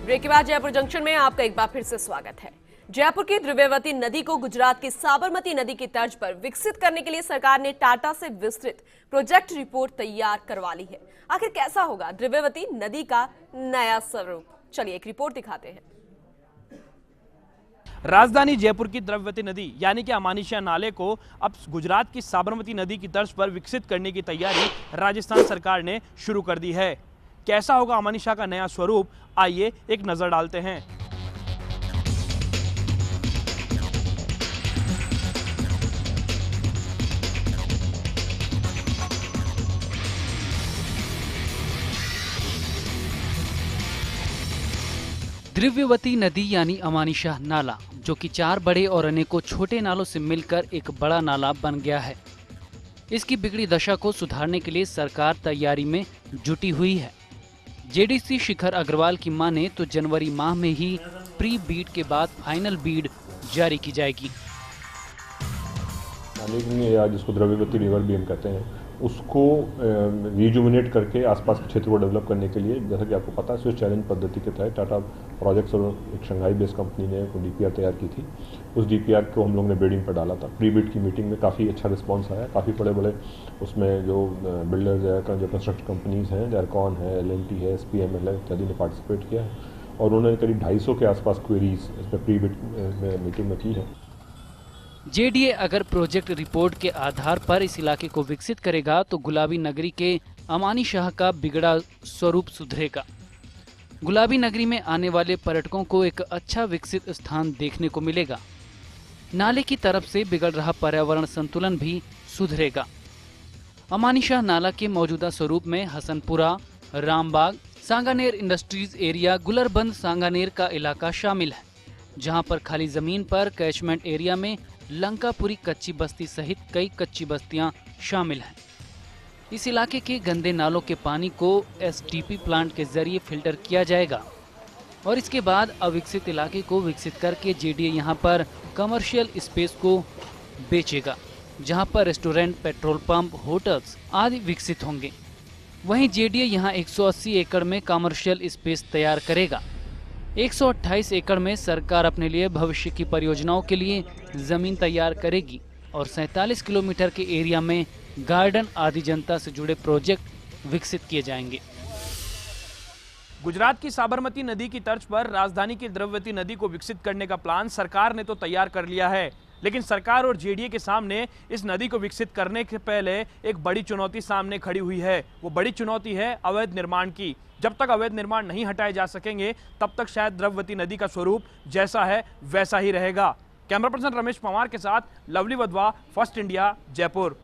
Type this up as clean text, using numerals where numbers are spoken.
Break के बाद Jaipur junction में आपका एक बार फिर से स्वागत है। जयपुर की द्रव्यवती नदी को गुजरात की साबरमती नदी की तर्ज पर विकसित करने के लिए सरकार ने टाटा से विस्तृत प्रोजेक्ट रिपोर्ट तैयार करवा ली है। आखिर कैसा होगा द्रव्यवती नदी का नया स्वरूप, चलिए एक रिपोर्ट दिखाते हैं। राजधानी जयपुर की द्रव्यवती नदी यानी कि अमानिशा नाले को अब गुजरात की साबरमती नदी की तर्ज पर विकसित करने की तैयारी राजस्थान सरकार ने शुरू कर दी है। कैसा होगा अमानिशा का नया स्वरूप, आइए एक नजर डालते हैं। द्रव्यवती नदी यानी अमानिशा नाला, जो कि 4 बड़े और अनेकों छोटे नालों से मिलकर एक बड़ा नाला बन गया है। इसकी बिगड़ी दशा को सुधारने के लिए सरकार तैयारी में जुटी हुई है। जेडीसी शिखर अग्रवाल की माने तो जनवरी माह में ही प्री बीड के बाद फाइनल बीड जारी की जाएगी। या जिसको द्रव्यवती रिवर भी हम कहते हैं, उसको रिजुमिनेट करके आसपास के क्षेत्र को डेवलप करने के लिए, जैसा कि आपको पता है, स्विस चैलेंज पद्धति के तहत टाटा प्रोजेक्ट्स और एक शंघाई बेस्ड कंपनी ने डीपीआर तैयार की थी। उस डीपीआर को हम लोग ने बिडिंग पर डाला था। प्री बिड की मीटिंग में काफ़ी अच्छा रिस्पांस आया। काफ़ी बड़े बड़े उसमें जो बिल्डर्स है, जो कंस्ट्रक्शन कंपनीज हैं, जैरकॉन है, LNT है, SPML है इत्यादि ने पार्टिसिपेट किया है और उन्होंने करीब 250 के आसपास क्वेरीज इसमें प्री बिड मीटिंग में की है। जेडीए अगर प्रोजेक्ट रिपोर्ट के आधार पर इस इलाके को विकसित करेगा तो गुलाबी नगरी के अमानिशाह का बिगड़ा स्वरूप सुधरेगा। गुलाबी नगरी में आने वाले पर्यटकों को एक अच्छा विकसित स्थान देखने को मिलेगा। नाले की तरफ से बिगड़ रहा पर्यावरण संतुलन भी सुधरेगा। अमानिशाह नाला के मौजूदा स्वरूप में हसनपुरा, रामबाग, सांगानेर इंडस्ट्रीज एरिया, गुलरबंद सांगानेर का इलाका शामिल है, जहां पर खाली जमीन पर कैचमेंट एरिया में लंकापुरी कच्ची बस्ती सहित कई कच्ची बस्तियां शामिल हैं। इस इलाके के गंदे नालों के पानी को STP प्लांट के जरिए फिल्टर किया जाएगा और इसके बाद अविकसित इलाके को विकसित करके जेडीए यहां पर कमर्शियल स्पेस को बेचेगा, जहां पर रेस्टोरेंट, पेट्रोल पंप, होटल्स आदि विकसित होंगे। वहीं जेडीए यहां 180 एकड़ में कमर्शियल स्पेस तैयार करेगा। 128 एकड़ में सरकार अपने लिए भविष्य की परियोजनाओं के लिए जमीन तैयार करेगी और 47 किलोमीटर के एरिया में गार्डन आदि जनता से जुड़े प्रोजेक्ट विकसित किए जाएंगे। गुजरात की साबरमती नदी की तर्ज पर राजधानी की द्रव्यवती नदी को विकसित करने का प्लान सरकार ने तो तैयार कर लिया है, लेकिन सरकार और जेडीए के सामने इस नदी को विकसित करने के पहले एक बड़ी चुनौती सामने खड़ी हुई है। वो बड़ी चुनौती है अवैध निर्माण की। जब तक अवैध निर्माण नहीं हटाए जा सकेंगे तब तक शायद द्रव्यवती नदी का स्वरूप जैसा है वैसा ही रहेगा। कैमरा पर्सन रमेश पवार के साथ lovely Wadhwa, first India, Jaipur.